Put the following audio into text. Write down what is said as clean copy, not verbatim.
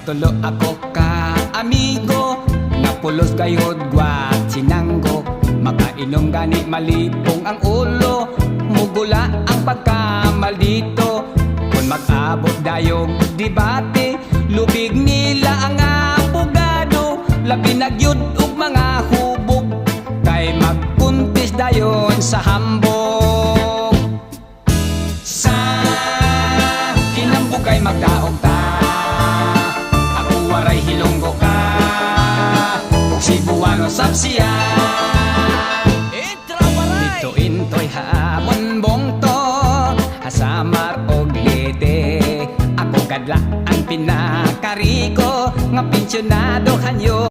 tulo ako ka amigo, napulos kayod gwat sinanggo. Makainom gani malipong ang ulo, mugula ang pagkamaldito. Kung mag-abot dayog debate, lubig nila ang abogado. Labi nagyud og mga hubog, kay magkuntis dayon sa hambog. Sa kinambog kay magdaog ta, ako waray hilonggo ka, ug Cebuano sabsiya. Dito intoy hamon bongto, hasamar og lete. Ako kadla ang pinakariko, nga pensyonado kanyo.